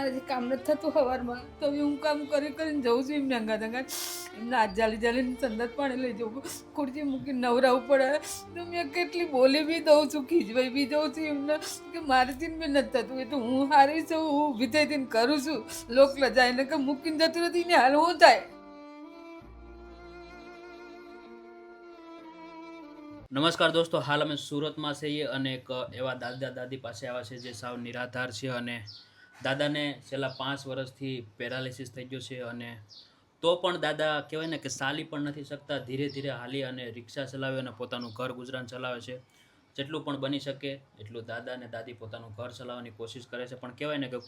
મારાથી કામ નથી થતું સવારમાં તો બી હું કામ કરીને જઉં છું એમને અંગાત એમને હાથ જાલીને સંદાસ પાણી લઈ જવું ખુરશી મૂકીને નવરાવું પડે તો મેં કેટલી બોલી બી દઉં છું ખીજવાઈ બી દઉં છું એમને કે મારાથી બી નથી થતું એ તો હું હારી છું હું ઊભી થઈને કરું છું લોક લજાઈને કે મૂકીને જતી નથી ને હાલ હું થાય. નમસ્કાર દોસ્તો, હાલ અમે સુરતમાં છીએ અને એક એવા દાદા દાદી પાસે આવ્યા છે જે સાવ નિરાધાર છે અને દાદાને છેલ્લા 5 વર્ષથી પેરાલિસિસ થઈ ગયો છે અને તો પણ દાદા કહેવાય ને કે ચાલી પણ નથી શકતા, ધીરે ધીરે હાલી અને રિક્ષા ચલાવે અને પોતાનું ઘર ગુજરાન ચલાવે છે. જેટલું પણ બની શકે એટલું દાદા અને દાદી પોતાનું ઘર ચલાવવાની કોશિશ કરે છે, પણ કહેવાય ને કે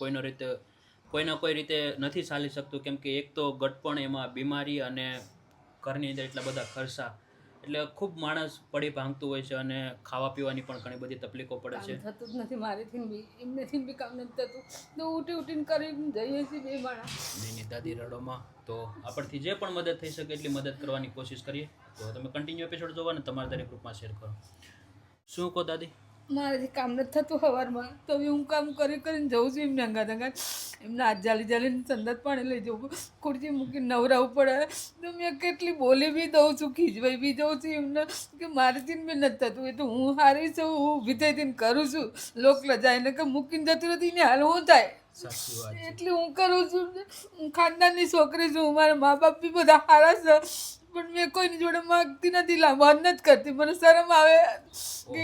કોઈના કોઈ રીતે નથી ચાલી શકતું, કેમ કે એક તો ગટપણ, એમાં બીમારી અને ઘરની અંદર એટલા બધા ખર્ચા, એટલે ખૂબ માણસ પડી ભાંગતું હોય છે અને ખાવા પીવાની પણ ઘણી બધી તકલીફો પડે છે. થતું જ નથી મારેથી બી એમનેથી બી કામ નથી થતું તો ઉઠીને કરીને જઈએ છીએ બે માણસ. નહીં દાદી રડોમાં, તો આપણથી જે પણ મદદ થઈ શકે એટલી મદદ કરવાની કોશિશ કરીએ. તો તમે કન્ટિન્યુ એપિસોડ જોવા ને તમારા દરેક ગ્રુપમાં શેર કરો. શું કહો દાદી? મારાથી કામ નથી થતું સવારમાં તો બી હું કામ કરીને જઉં છું એમને અંગાત એમને હાથ જાલીને સંદાસ પાણી લઈ જવું ખુરશી મૂકીને નવરાવું પડે તો મેં કેટલી બોલી બી દઉં છું ખીજવાઈ બી દઉં છું એમને કે મારાથી બી નથી થતું એ તો હું હારી છું હું ઊભી થઈને કરું છું લોક લજાઈને કે મૂકીને જતી નથી ને હાલ હું થાય. સાચી વાત છે. એટલે હું કરું છું. હું ખાનદાનની છોકરી છું, મારા મા બાપ બી બધા સારા છે, પણ મેં કોઈની જોડે માગતી નથી, લાંબા નથી કરતી. મને શરમ આવે કે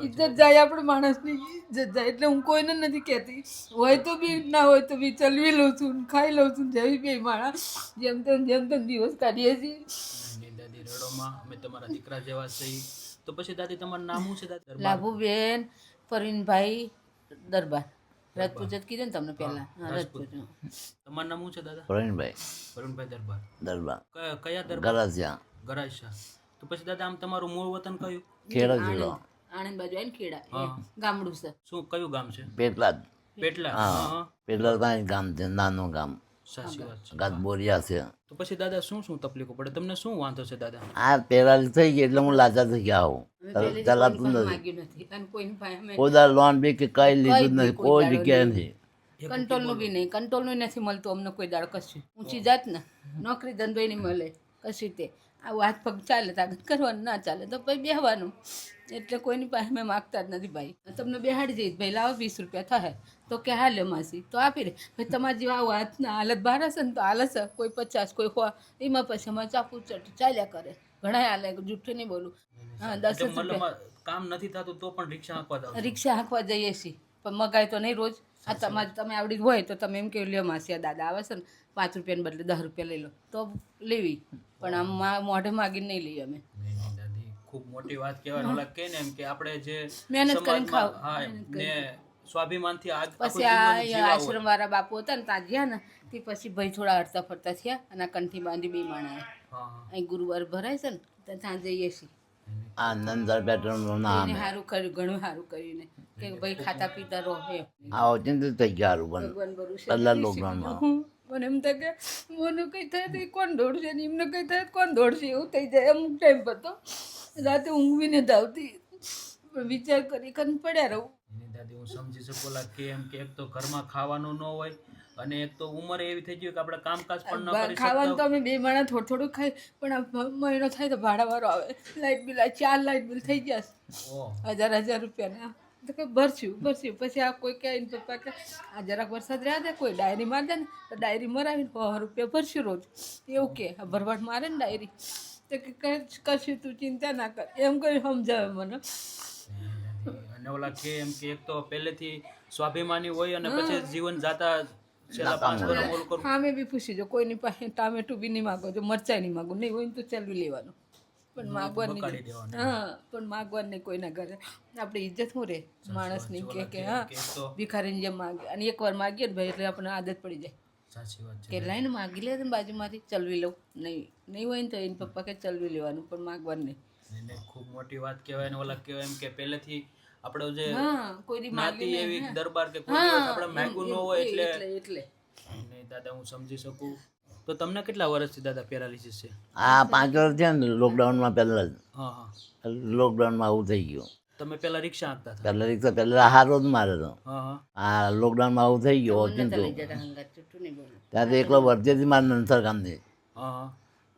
ઇજ્જત જાય, આપણે માણસની ઇજ્જત જાય, એટલે હું કોઈને નથી કહેતી. હોય તો બી ના હોય તો બી ચલવી લઉં છું, ખાઈ લઉં છું, જેવી બે માણસ જેમ તેમ દિવસ કાઢીએ છીએ. નહીં દાદી રડોમાં, અમે તમારા દીકરા જેવા છીએ. તો પછી દાદી તમારું નામ શું છે દાદી? લાભુબેન પરવીનભાઈ દરબાર. રાજપૂત જ કીધું ને તમને પહેલા. રાજપૂત. તમારું નામ શું છે દાદા? પ્રવીણભાઈ દરબાર. કયા દરબાર? ગરાસિયા. તો પછી દાદા આમ તમારું મૂળ વતન કયું? ખેડા જિલ્લો આણંદ બાજુ આવીને ખેડા ગામડું છે. શું કયું ગામ છે? પેટલાદ. પેટલા. હા, પેટલાદ કાંઈ ગામ છે, નાનું ગામ. સાચી વાત છે. ગાતબોરિયા છે. તો પછી દાદા શું તકલીફો પડે તમને? શું વાંધો છે દાદા? આ પેરાલી થઈ ગઈ એટલે હું લાચાર થઈ ગયા આવું ચલાતું નથી. માગ્યું નથી અને કોઈની પાસે અમે કોઈ લોન બી કે કઈ લીધું નથી, કોઈ જગ્યાએ નથી. કંટ્રોલનું બી નહીં, કંટ્રોલનું નથી મળતું અમને કોઈ દાડ કશું. ઊંચી જાત ને નોકરી ધંધો નહીં મળે કશું તે આવું હાથ પગ ચાલે તાકાત કરવાનું, ના ચાલે તો પછી બેહવાનું. એટલે કોઈની પાસે મેં માગતા જ નથી. ભાઈ તમને બેહાડી જઈશ, ભાઈ લાવો 20 રૂપિયા થાય તો કે હાલે માસી તો આપી દે. ભાઈ તમારે જેવા આવું હાથના હાલત બહાર હશે ને તો હાલે છે, કોઈ 50 કોઈ 100, એમાં પછી અમારે ચાપુ ચાલ્યા કરે. ઘણા હાલે, જૂઠું નહીં બોલું. હા, 10 રૂપિયા કામ નથી થતું તો પણ રિક્ષા હાંકવા જઈએ છીએ, પણ મગાય તો નહીં રોજ. આ તમારે તમે આવડી હોય તો તમે એમ કહ્યું લ્યો માસી આ દાદા આવે છે ને 5 રૂપિયાને બદલે 10 રૂપિયા લઈ લો તો લેવી, પણ આમ મોઢે માગીને નહીં લઈએ અમે. ખૂબ મોટી વાત કહેવાય. ઓલા કે ને એમ કે આપણે જે મહેનત કરીને ખાવ. હા ને સ્વાભિમાનથી પછી આ આશ્રમ વાળા બાપુ હતા ને ત્યાં ગયા ને તે પછી ભાઈ થોડા હરતા ફરતા થયા અને આ કંઠી બાંધી બે માણા અહીં ગુરુવાર ભરાય છે ને તો ત્યાં જઈએ છીએ. આ નંદર પેટ્રોલ નામ સારું કર્યું, ઘણું સારું કર્યું ને કે ભાઈ ખાતા પીતા રહો. આવો ચિંતિત થઈ ગયા પણ પહેલા લોકડાઉનમાં મને એમ થાય કે મને કંઈ થાય તો કોણ દોડશે ને એમને કંઈ થાય કોણ દોડશે, એવું થઈ જાય. અમુક ટાઈમ પર તો રાતે ઊંઘવી નથી આવતી, પણ વિચાર કરી પડ્યા રહું. દાદી હું સમજી શકું કે એમ કે એક તો ઘરમાં ખાવાનું ન હોય અને એક તો ઉંમર એવી થઈ ગઈ કે આપણે કામકાજ પણ ન કરી ખાવાનું તો અમે બે માણસ થોડું ખાઈ, પણ આ મહિનો થાય તો ભાડાવાળો આવે, લાઇટ બિલ 4 લાઇટ બિલ થઈ ગયા છે 1000 રૂપિયાના. તો કે ભરશું પછી આ કોઈ કહે ને પપ્પા કે આ જરાક વરસાદ રહ્યા દે, કોઈ ડાયરી મારી દે ને તો ડાયરી મરાવીને 100 રૂપિયા ભરશું રોજ, એવું કે ભરવાડ મારે ને ડાયરી. તો કે કશું તું ચિંતા ના કર, એમ કરી સમજાવે મને. અને ઓલા કે એમ કે એક તો પહેલેથી સ્વાભિમાની હોય અને પછી જીવન જાતા છેલ્લા 5 વર્ષ ઓલું કરું. હા, મેં બી પૂછી જો કોઈની પાસે ટામેટું બી નહીં માગો, જો મરચાઈ નહીં માગો, નહીં હોય ને તો ચલવી લેવાનું, પણ માગવાની. હા, પણ માગવાની નહીં કોઈના ઘરે. આપણે ઇજ્જત શું રહે માણસની કે હા ભિખારીની જેમ માગે, અને એકવાર માગીએ ને ભાઈ એટલે આપણને આદત પડી જાય. સાચી વાત છે. કે લાઈને માગી લે બાજુમાંથી ચલવી લઉં, નહીં હોય ને તો એને પપ્પા કે ચલવી લેવાનું, પણ માગવાનું નહીં. ખૂબ મોટી વાત કહેવાય ને ઓલા કહેવાય એમ કે પહેલેથી આપણો જે કોઈ નાતી એવી દરબાર કે કોઈ દિવસ આપણે માગ્યું ન હોય એટલે નહીં દાદા હું સમજી શકું. તો તમને કેટલા વર્ષથી દાદા પેરાલિસિસ છે? આ 5 વર્ષ થયા ને લોકડાઉનમાં પહેલા જ. હા લોકડાઉનમાં આવું થઈ ગયું. તમે પેલા રિક્ષા હાંકતા હતા? પહેલાં રિક્ષા પહેલાં હારો જ મારે તો હા હા. આ લોકડાઉનમાં આવું થઈ ગયું નતા ચિંતું લઈ જતા હંગાત જૂઠું નહીં બોલું. ત્યાં તો એકલો વર્ધેથી મારે નંતર કામથી હા હા.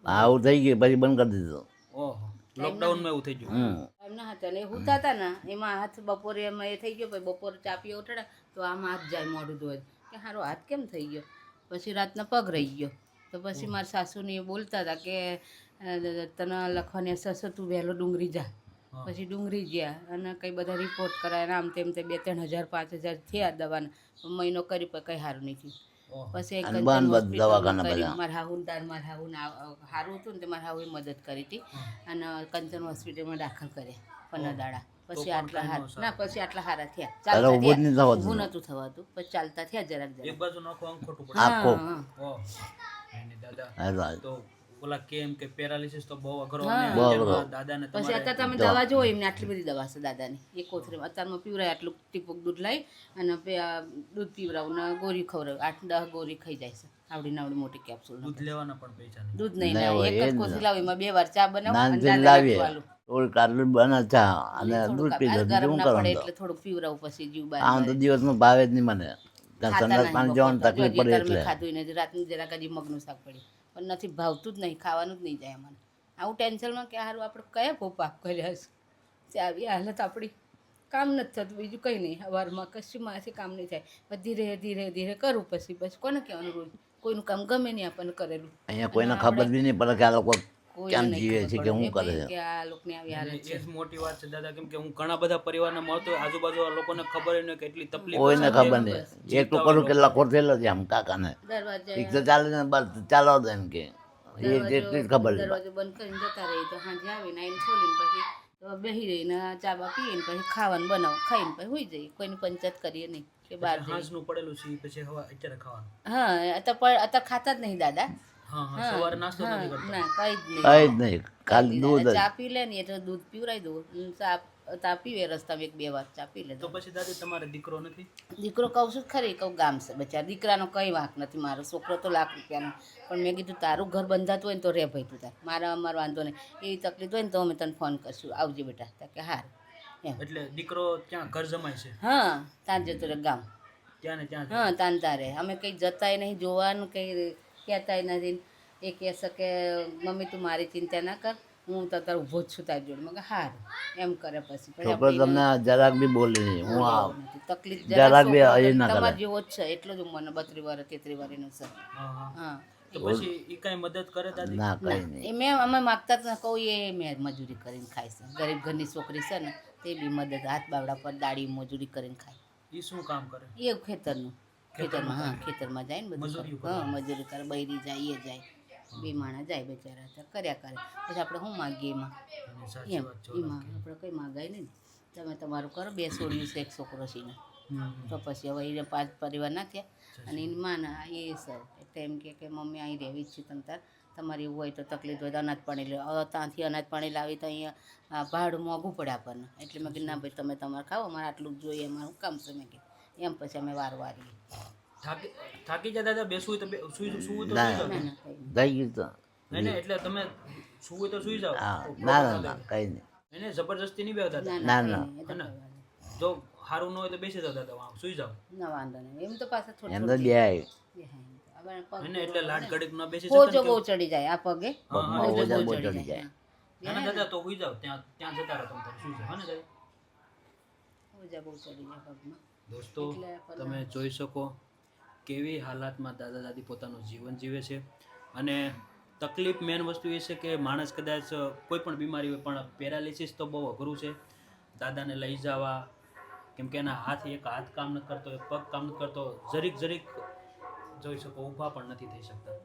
આવું થઈ ગયું પછી બંધ કરી દીધું. ઓહો, લોકડાઉનમાં એવું થઈ ગયું. એમના હતા ને એ હુતા હતા ને એમાં હાથ બપોરે એમાં એ થઈ ગયો પછી બપોરે ચા પીવા ઉઠાડે તો આમાં હાથ જાય મોઢું ધોય કે હારો હાથ કેમ થઈ ગયો પછી રાતના પગ રહી ગયો તો પછી મારા સાસુને એ બોલતા હતા કે તને લખવાની અસર તું વહેલો ડુંગળી જા પછી ડુંગળી ગયા અને કંઈ બધા રિપોર્ટ કરાયા આમ તેમ તે 2-3 હજાર 5 હજાર થયા દવાના મહિનો કરી પણ કંઈ સારું નહીં થયું. પછી એક અને બંધ બધું દવાખાના બધા. મારા હાહુ સારું હતું ને તે મારા હાહુએ મદદ કરી હતી અને કંચન હોસ્પિટલમાં દાખલ કર્યા 15 દાડા પછી આટલા ના પછી આટલા સારા થયા તારે ઊભું જ નહીં થવાતું. ઊભું નહોતું થવાતું પછી ચાલતા થયા જરાક એક જરાક. બાજુ નાખો આમ ખોટું પડે. આખો હા. ઓહ. એની દાદા હાલો. તો ઓલા કેમ કે પેરાલિસિસ તો બહુ અઘરો હા. અને બહુ અત્યારમાં અઘરો. દાદાને પછી તમારે અત્યારે તમે દવા જોવો એમને આટલી બધી દવા છે દાદાની એક કોથળીમાં અત્યારમાં પીવરાય આટલું ટીપુક દૂધ લાવી અને દૂધ પીવરાવું ને ગોળી ખવડાવું 8-10 ગોળી ખાઈ જાય છે આવડી નાવડી મોટી કેપ્સ્યુલ દૂધ લેવાના પણ પૈસા નહીં. દૂધ નહીં નહીં લાવે હોય, એક એ જ જ કોથળી લાવું એમાં 2 વાર ચા બનાવું અને નાનથી દાદાને લાવીએ પીવાલું. થોડું કાટલું બને ચા અને દૂધ પી લે ગરમ બીજું ના શું પડે કરવાનું એટલે થોડુંક પીવરાવું પછી જીવ બાર આમ તો દિવસમાં ભાવે જ નહીં મને ત્યાં સંડાસ પાણી જવાનું તકલીફ પડે એટલે ખાધું ને રાતનું જરાક હજી મગનું શાક પડ્યું પણ નથી ભાવતું જ નહીં ખાવાનું જ નહીં જાય મને આવું ટેન્શનમાં કે હારું આપણે કયા પાપ કર્યા છે તે આવી હાલત આપણી કામ નથી થતું બીજું કંઈ નહીં સવારમાં કશું મારાથી કામ નહીં થાય પણ ધીરે ધીરે ધીરે કરું પછી કોને કહેવાનું રોજ કોઈનું કામ ગમે નહીં આપણને કરેલું અહીંયા કોઈને ખબર બી નહીં પડે કે આ લોકો કોઈને કેમ નહીં જીવે ખબર છે કે પડે શું કરે છે. કે આ લોકોની આવી હાલત એ છે જ મોટી વાત છે દાદા, કેમ કે હું ઘણા બધા પરિવારને મળતો હોય, આજુબાજુ લોકોને ખબર ય નહીં કે એટલી તકલીફ કોઈને ખબર નહીં એક તો કરું કે લખો થયેલો છે આમ કાકાને દરવાજે રિક્ષા ચાલે ને બસ ચાલો તો એમ કે એટલી જ ખબર છે. દરવાજો બંધ કરીને જતા રહી તો સાંજે આવીને આવીને ખોલીને પછી તો બેસી રહીને ચા બા પીને પછી ખાવાનું બનાવું ખાઈને પછી હોઈ જઈએ કોઈની પંચાયત કરીએ નહીં કે બહાર જઈએ. હાંસનું પડેલું છે ઈ પછી હવે અત્યારે ખાવાનું. હા અત્યારે ખાતા જ નહીં દાદા હા હા, સવારે નાસ્તો નથી કરતા. ના કઈ જ નહીં કઈ જ નહીં ખાલી દૂધ જ. ચા પી લે ને એટલે દૂધ પીવરાઈ દઉં ચા પીવે રસ્તામાં 1-2 વાર ચા પી લે તો પછી દાદી તમારે દીકરો નથી? દીકરો કહું છું ખરી કહું ગામ છે બચારા દીકરાનો કંઈ વાંક નથી મારો છોકરો તો લાખ રૂપિયાનો પણ મેં કીધું તારું ઘર બંધાતું હોય ને તો રે ભાઈ તું તાર અમારો વાંધો નહીં એવી તકલીફ હોય ને તો અમે તને ફોન કરશું આવજે બેટા તા કે હાર એમ એટલે દીકરો ત્યાં ઘર જમાય છે હા ત્યાં જતો રે ગામ ત્યાં ને ત્યાં જ? હા તાન તારે અમે કંઈ જતાય નહીં જોવાનું કંઈ કહેતાય નથી એ કહેશે કે મમ્મી તું મારી ચિંતા ના કર હું તો તાર ઊભો જ છું તારી જોડે મેં કહ્યું હારું એમ કરે પછી છોકરો તમને જરાક બી બોલે નહીં હું આવ તકલીફ જરાક બી હજી ના કરે. તમારે જેવો જ છે એટલો જ ઉંમરનો 32 વર્ષ 33 વર્ષનો છે હા હા. હા તો પછી ઈ કઈ મદદ કરે દાદી? ના કઈ નહીં. એ મેં અમે માગતા જ ના કહું એ મેં મજૂરી કરીને ખાય છે ગરીબ ઘરની છોકરી છે ને તે બી મદદ હાથ બાવડા પર દાડી મજૂરી કરીને ખાય ઈ શું કામ કરે? એ ખેતરમાં હા ખેતરમાં જાય ને બધું મજૂરી કરે. હા મજૂરી કરે બૈરી જાય એ જાય બે માણા જાય બચારા તો કર્યા કરે પછી આપણે શું માગીએ એમાં અને સાચી એમ વાત છે. એમાં આપણે કંઈ માગાય નહીં ને તમે તમારું કરો 2 છોડ્યું છે 1 છોકરો છે ને તો પછી હવે એને 5 પરિવાર ના થયા અને એની માના એ સર એટલે એમ કે મમ્મી અહીં રહેવી જ છે તમ તાર તમારે એવું હોય તો તકલીફ હોય તો અનાજ પાણી લે હવે ત્યાંથી અનાજ પાણી લાવી તો અહીંયા ભાડું મોંઘું પડે આપણને એટલે મેં કીધું ના ભાઈ તમે તમારે ખાઓ અમારે આટલું જ જોઈએ અમારું કામ છે મેં કીધું એમ પછી અમે વારીએ થાકી જાય દાદા? બેસવું હોય તો સુવું તો ના. સુઈ જાઓ. ના ના કંઈ થઈ ગયું તો નહીં નહીં, એટલે તમે સુવું હોય તો સુઈ જાઓ. હા ના ના ના કઈ નહીં. એને જબરજસ્તી નહીં બેહતા દાદા. ના, કંઈ ના. નહીં, એ તો ના. કંઈ વાંધો નહીં. જો સારું ન હોય તો બેસી જાઓ દાદા, આમ સુઈ જાઓ. ના વાંધો નહીં એમ તો પાછા થોડું એમ તો બે આવી. એને એટલે લાડ ઘડીક ન બેસી હોજો શકે ને બહુ કે- ચડી જાય આ પગે હા, હા, હોજો હોજા બહુ બહુ ચડી ચડી જાય જાય. ના, ના, દાદા તો સુઈ જાઓ, ત્યાં ત્યાં જતા રહો તમે તારે સુઈ જાઓ. હા ને દાદા? હોજા બહુ ચડી જાય પગમાં દોસ્તો એટલે આપણને- તમે જોઈ શકો કેવી હાલાતમાં દાદા દાદી પોતાનું જીવન જીવે છે. અને તકલીફ મેન વસ્તુ એ છે કે માણસ કદાચ કોઈ પણ બીમારી હોય પણ પેરાલિસિસ તો બહુ અઘરું છે. દાદાને લઈ જવા, કેમ કે એના એક હાથ કામ નથી કરતો, એક પગ કામ નથી કરતો, જરીક જોઈ શકો ઊભા પણ નથી થઈ શકતા.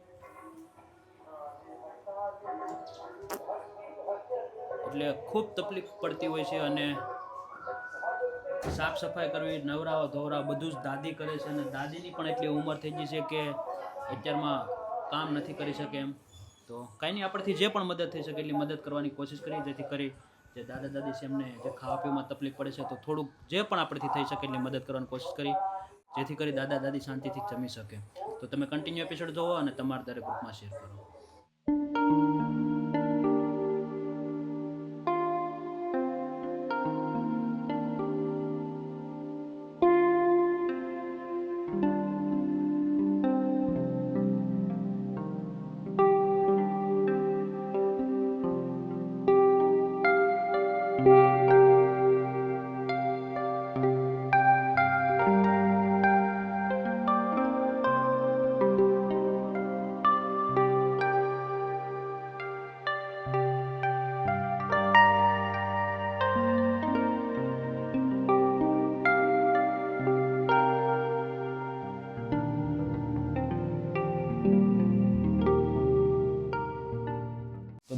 એટલે ખૂબ તકલીફ પડતી હોય છે. અને સાફ સફાઈ કરવી, નવરાવા ધોવરાવા બધું જ દાદી કરે છે. અને દાદીની પણ એટલી ઉંમર થઈ ગઈ છે કે અત્યારમાં કામ નથી કરી શકે એમ. તો કાંઈ નહીં, આપણથી જે પણ મદદ થઈ શકે એટલી મદદ કરવાની કોશિશ કરીએ, જેથી કરી જે દાદા દાદી છે એમને જે ખાવા પીવામાં તકલીફ પડે છે તો થોડુંક જે પણ આપણથી થઈ શકે એટલી મદદ કરવાની કોશિશ કરી, જેથી કરી દાદા દાદી શાંતિથી જમી શકે. તો તમે કન્ટિન્યુ એપિસોડ જોવો અને તમારા દરેક ગ્રુપમાં શેર કરો.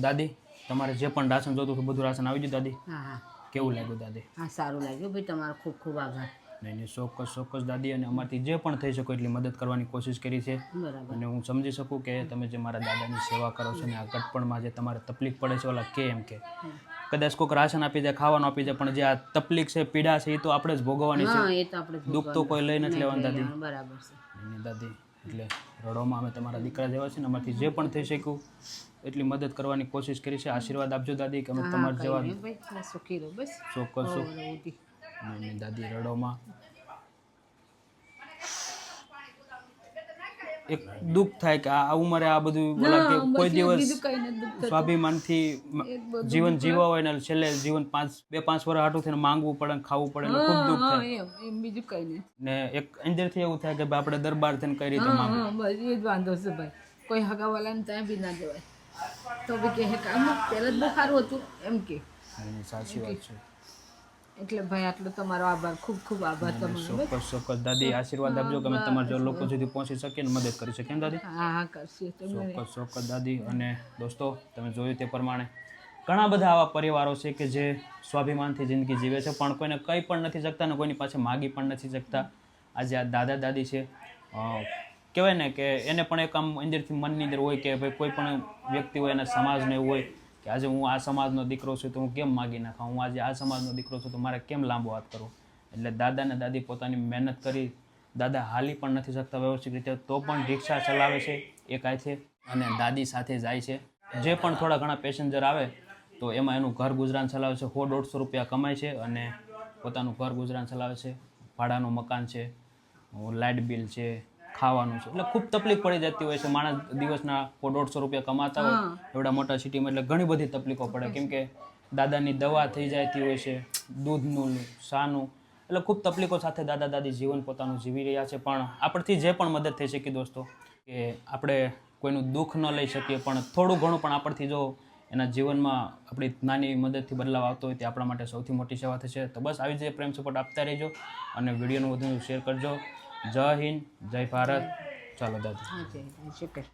દાદી તમારે જે પણ રાશન જોતું હતું બધું રાશન આવી ગયું દાદી? હા હા કેવું લાગ્યું દાદી? હા સારું લાગ્યું ભાઈ, તમારો ખૂબ ખૂબ આભાર. નહીં નહીં, ચોક્કસ દાદી, અને અમારથી જે પણ થઈ શકો એટલી મદદ કરવાની કોશિશ કરી છે. બરાબર. અને હું સમજી શકું કે તમે જે મારા દાદાની સેવા કરો છો ને આ ગટપણમાં જે તમારે તકલીફ પડે છે, ઓલા કે એમ કે કદાચ કોઈક રાશન આપી જાય, ખાવાનું આપી જાય, પણ જે આ તકલીફ છે, પીડા છે, એ તો આપણે જ ભોગવવાની હા છે. એ તો આપણે દુઃખ તો કોઈ લઈ નથી લેવાનું દાદી. બરાબર છે. નહીં દાદી, એટલે રડોમાં અમે તમારા દીકરા જેવા છે ને, અમારથી જે પણ થઈ શક્યું એટલી મદદ કરવાની કોશિશ કરી છે. આશીર્વાદ આપજો દાદી કે અમે તમારા જેવા ભાઈ સુખી રહો બસ. ચોક્કસ. નહીં દાદી, રડોમાં એક દુઃખ થાય કે આ ઉંમરે આ બધું ઓલા કે કોઈ દિવસ સ્વાભિમાનથી જીવન જીવવા હોય ને છેલ્લે જીવન 2-5 વર્ષ હાટું થઈને માંગવું પડે ને ખાવું પડે ને ખૂબ દુઃખ થાય. એમ બીજું કઈ નહીં. ને એક અંદરથી એવું થાય કે ભાઈ આપણે દરબાર થઈને કઈ રીતે માંગવું. હા બસ એ જ વાંધો છે ભાઈ, કોઈ હગાવાલાને ત્યાં બી ના જવાય તો બી કહે કે આમ પહેલાં જ બહુ સારું હતું એમ કે. સાચી વાત છે. એટલે ભાઈ આટલો તમારો આભાર, ખૂબ ખૂબ આભાર તમારો. ચોક્કસ દાદી, આશીર્વાદ આપજો કે અમે તમારા જેવા લોકો સુધી પહોંચી શકીએ ને મદદ કરી શકીએ દાદી. હા હા કરશે. ચોક્કસ દાદી. અને દોસ્તો, તમે જોયું તે પ્રમાણે ઘણા બધા આવા પરિવારો છે કે જે સ્વાભિમાનથી જિંદગી જીવે છે, પણ કોઈને કંઈ પણ નથી શકતા ને કોઈની પાસે માગી પણ નથી શકતા. આજે આ દાદા દાદી છે, કહેવાય ને કે એને પણ એક આમ અંદરથી મનની અંદર હોય કે ભાઈ કોઈ પણ વ્યક્તિ હોય એના સમાજને એવું હોય કે આજે હું આ સમાજનો દીકરો છું તો હું કેમ માગી નાખાં, હું આજે આ સમાજનો દીકરો છું તો મારે કેમ લાંબો હાથ કરવો. એટલે દાદા ને દાદી પોતાની મહેનત કરી, દાદા હાલી પણ નથી શકતા વ્યવસ્થિત રીતે, તો પણ રિક્ષા ચલાવે છે એક હાથે અને દાદી સાથે જાય છે. જે પણ થોડા ઘણા પેસેન્જર આવે તો એમાં એનું ઘર ગુજરાન ચલાવે છે. 100-150 રૂપિયા કમાય છે અને પોતાનું ઘર ગુજરાન ચલાવે છે. ભાડાનું મકાન છે, લાઇટ બિલ છે, ખાવાનું છે, એટલે ખૂબ તકલીફ પડી જતી હોય છે. માણસ દિવસના 100-150 રૂપિયા કમાતા હોય એવડા મોટા સિટીમાં, એટલે ઘણી બધી તકલીફો પડે. કેમ કે દાદાની દવા થઈ જતી હોય છે, દૂધનું, શાનું, એટલે ખૂબ તકલીફો સાથે દાદા દાદી જીવન પોતાનું જીવી રહ્યા છે. પણ આપણથી જે પણ મદદ થઈ શકી દોસ્તો, કે આપણે કોઈનું દુઃખ ન લઈ શકીએ પણ થોડું ઘણું પણ આપણથી જો એના જીવનમાં આપણી નાની મદદથી બદલાવ આવતો હોય તે આપણા માટે સૌથી મોટી સેવા થશે. તો બસ આવી જ પ્રેમ સપોર્ટ આપતા રહેજો અને વિડીયોનું વધુ શેર કરજો. જય હિન્દ, જય ભારત. ચાલો દાદી. જય શ્રી કૃષ્ણ.